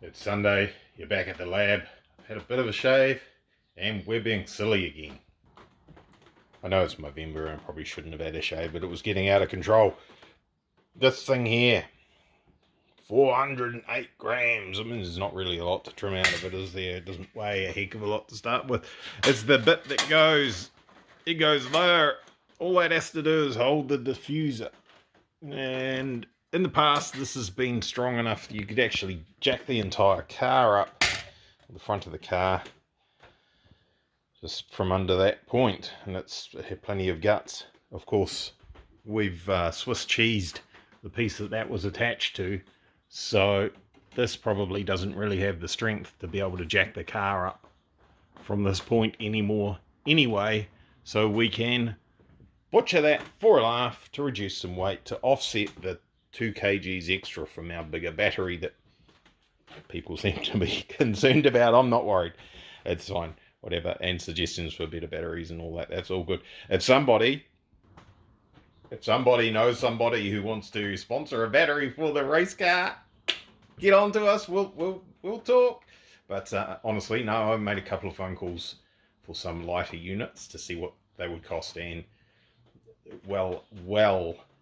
It's Sunday, you're back at the lab, I've had a bit of a shave, and we're being silly again. I know it's November and I probably shouldn't have had a shave, but it was getting out of control. This thing here, 408 grams. I mean, there's not really a lot to trim out of it, is there? It doesn't weigh a heck of a lot to start with. It's the bit that goes, it goes there. All that has to do is hold the diffuser. And in the past, this has been strong enough that you could actually jack the entire car up, the front of the car, just from under that point, and it's had plenty of guts. Of course, we've Swiss cheesed the piece that was attached to, so this probably doesn't really have the strength to be able to jack the car up from this point anymore anyway, so we can butcher that for a laugh to reduce some weight to offset the 2 kgs extra from our bigger battery that people seem to be concerned about. I'm not worried. It's fine. Whatever. And suggestions for better batteries and all that. That's all good. If somebody knows somebody who wants to sponsor a battery for the race car, get on to us. We'll talk. But honestly, no, I've made a couple of phone calls for some lighter units to see what they would cost, and well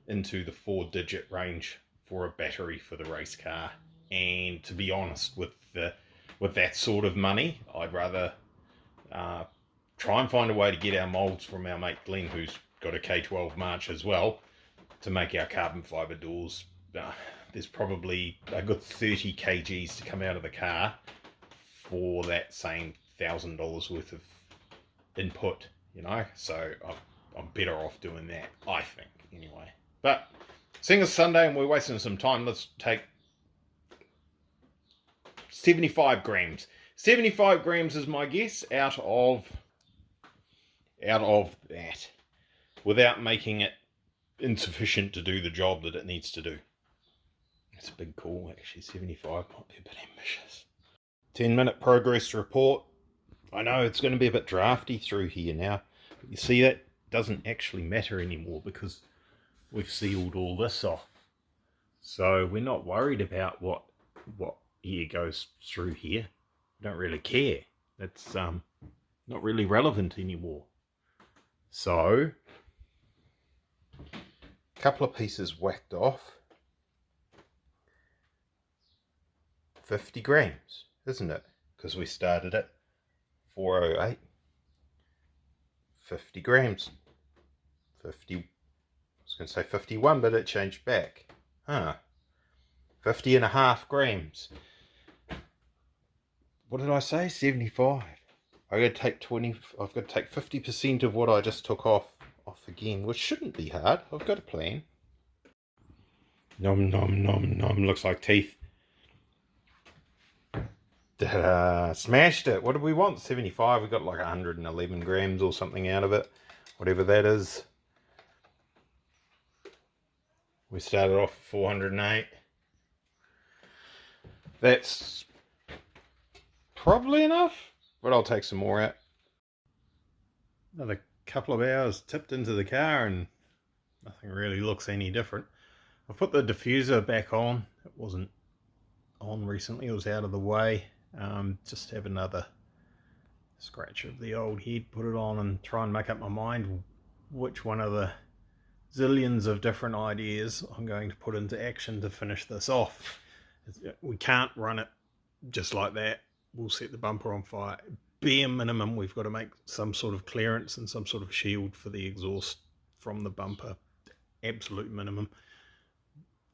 into the 4-digit range for a battery for the race car. And to be honest, with that sort of money, I'd rather try and find a way to get our molds from our mate Glenn, who's got a K12 March as well, to make our carbon fibre doors. There's probably a good 30 kgs to come out of the car for that same $1,000 worth of input, you know, so I'm better off doing that, I think, anyway. But seeing it's Sunday and we're wasting some time, let's take 75 grams. 75 grams is my guess out of that, without making it insufficient to do the job that it needs to do. It's a big call, actually. 75 might be a bit ambitious. 10-minute progress report. I know it's going to be a bit drafty through here now, but you see that doesn't actually matter anymore because we've sealed all this off. So we're not worried about what here goes through here. We don't really care. That's not really relevant anymore. So a couple of pieces whacked off. 50 grams, isn't it? Because we started at 408. 50 grams. 50, I was going to say 51, but it changed back. 50 and a half grams. What did I say? 75. I've got to take 50% of what I just took off again, which shouldn't be hard. I've got a plan. Nom nom nom nom. Looks like teeth. Smashed it. What did we want? 75. We got like 111 grams or something out of it, whatever that is. We started off 408. That's probably enough, but I'll take some more out. Another couple of hours tipped into the car and nothing really looks any different. I've put the diffuser back on. It wasn't on recently, it was out of the way. Just have another scratch of the old head, put it on and try and make up my mind which one of the zillions of different ideas I'm going to put into action to finish this off. We can't run it just like that. We'll set the bumper on fire. Bare minimum, we've got to make some sort of clearance and some sort of shield for the exhaust from the bumper. Absolute minimum.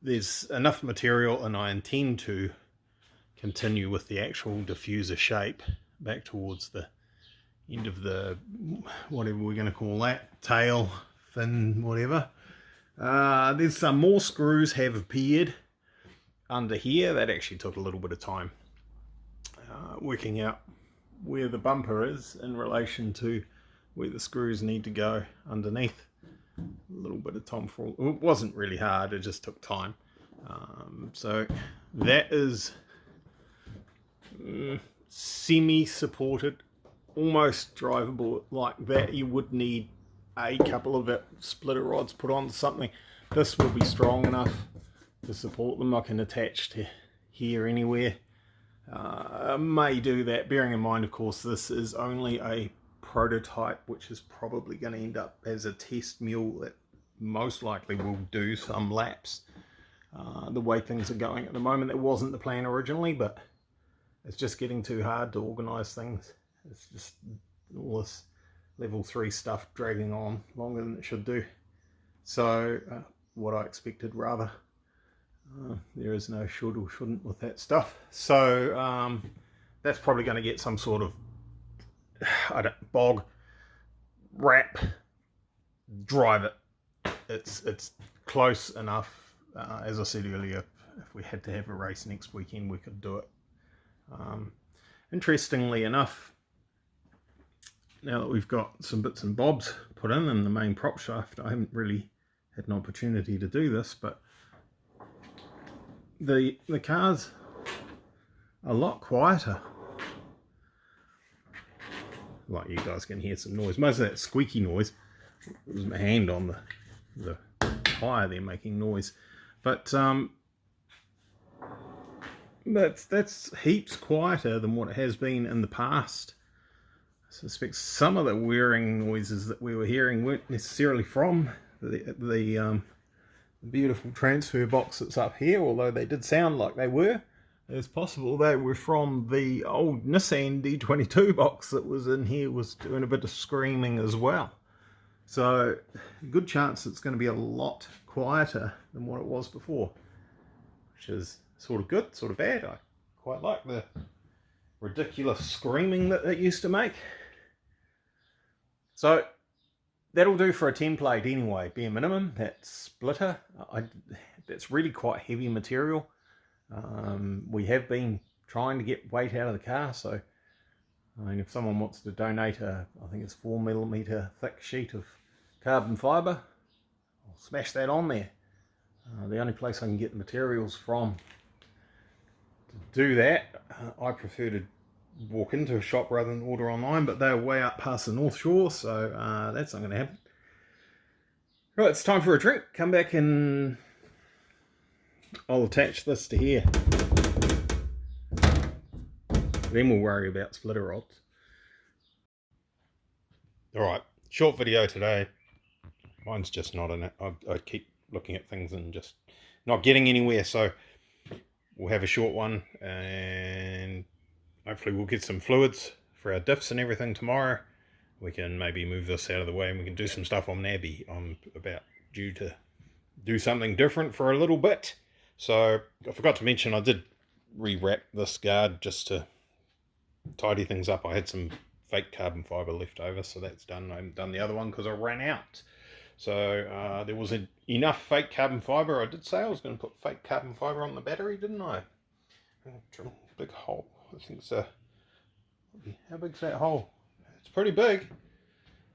There's enough material, and I intend to continue with the actual diffuser shape back towards the end of the, whatever we're going to call that, tail, fin, whatever. There's some more screws have appeared under here. That actually took a little bit of time working out where the bumper is in relation to where the screws need to go underneath. A little bit of tomfoolery. It wasn't really hard, it just took time. So that is semi-supported, almost drivable. Like that, you would need a couple of splitter rods put on something. This will be strong enough to support them. I can attach to here anywhere. May do that, bearing in mind, of course, this is only a prototype, which is probably going to end up as a test mule that most likely will do some laps. The way things are going at the moment, that wasn't the plan originally, but it's just getting too hard to organise things. It's just all this level 3 stuff dragging on longer than it should do. So what I expected, rather. There is no should or shouldn't with that stuff. So that's probably going to get some sort of bog, wrap, drive it. It's close enough. As I said earlier, if we had to have a race next weekend, we could do it. Interestingly enough, now that we've got some bits and bobs put in the main prop shaft, I haven't really had an opportunity to do this, but the car's a lot quieter. Like, you guys can hear some noise. Most of that squeaky noise was my hand on the tyre there making noise. But that's heaps quieter than what it has been in the past. I suspect some of the whirring noises that we were hearing weren't necessarily from the beautiful transfer box that's up here, although they did sound like they were. It's possible they were from the old Nissan D22 box that was in here, was doing a bit of screaming as well. So good chance it's going to be a lot quieter than what it was before, which is sort of good, sort of bad. I quite like the ridiculous screaming that it used to make. So that'll do for a template anyway, bare minimum. That splitter, that's really quite heavy material. We have been trying to get weight out of the car, so I mean, if someone wants to donate I think it's 4mm thick sheet of carbon fibre, I'll smash that on there. The only place I can get the materials from to do that, I prefer to walk into a shop rather than order online, but they're way up past the North Shore, so that's not going to happen. Right, it's time for a drink. Come back and I'll attach this to here. Then we'll worry about splitter rods. Alright, short video today. Mine's just not in it. I keep looking at things and just not getting anywhere, so we'll have a short one, and hopefully we'll get some fluids for our diffs and everything tomorrow. We can maybe move this out of the way and we can do some stuff on Nabby. I'm about due to do something different for a little bit. So I forgot to mention, I did rewrap this guard just to tidy things up. I had some fake carbon fibre left over, so that's done. I haven't done the other one because I ran out. So there was enough fake carbon fibre. I did say I was going to put fake carbon fibre on the battery, didn't I? Big hole. I think it's how big's that hole? It's pretty big.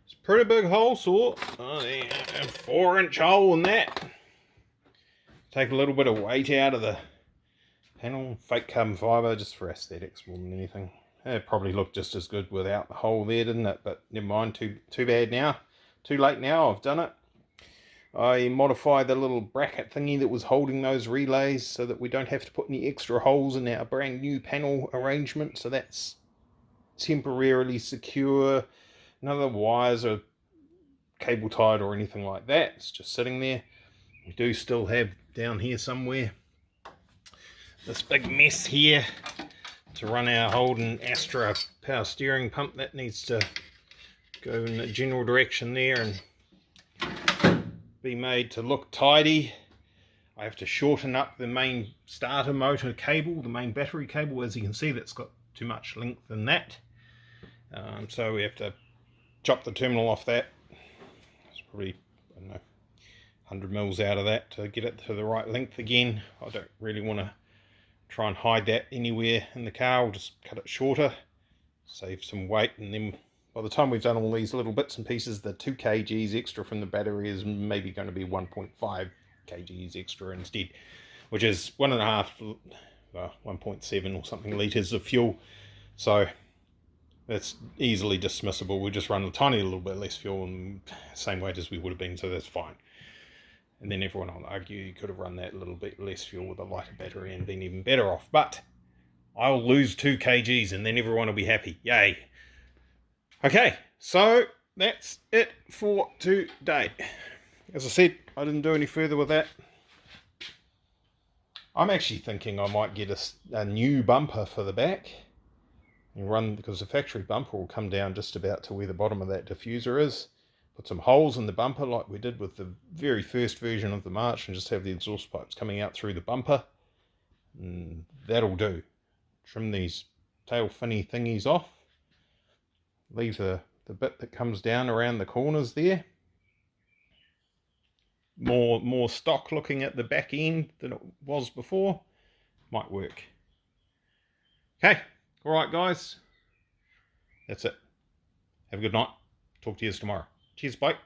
It's a pretty big hole, sort. Oh, yeah, a 4-inch hole in that. Take a little bit of weight out of the panel. Fake carbon fibre, just for aesthetics more than anything. It probably looked just as good without the hole there, didn't it? But never mind, too bad now. Too late now, I've done it. I modified the little bracket thingy that was holding those relays so that we don't have to put any extra holes in our brand new panel arrangement. So that's temporarily secure. None of the wires are cable tied or anything like that. It's just sitting there. We do still have down here somewhere this big mess here to run our Holden Astra power steering pump. That needs to go in the general direction there and be made to look tidy. I have to shorten up the main starter motor cable, the main battery cable. As you can see, that's got too much length in that. So we have to chop the terminal off that. It's probably, I don't know, 100 mils out of that to get it to the right length again. I don't really want to try and hide that anywhere in the car. I'll just cut it shorter, save some weight, and then by the time we've done all these little bits and pieces, the 2 kgs extra from the battery is maybe going to be 1.5 kgs extra instead, which is 1.5, 1.7 or something litres of fuel. So that's easily dismissible. We just run a tiny little bit less fuel and same weight as we would have been, so that's fine. And then everyone will argue you could have run that little bit less fuel with a lighter battery and been even better off. But I'll lose 2 kgs and then everyone will be happy. Yay. Okay, so that's it for today. As I said, I didn't do any further with that. I'm actually thinking I might get a new bumper for the back and run, because the factory bumper will come down just about to where the bottom of that diffuser is. Put some holes in the bumper like we did with the very first version of the March, and just have the exhaust pipes coming out through the bumper. And that'll do. Trim these tail finny thingies off. Leave the bit that comes down around the corners there. More stock looking at the back end than it was before. Might work. Okay, alright guys. That's it. Have a good night. Talk to you tomorrow. Cheers, bye.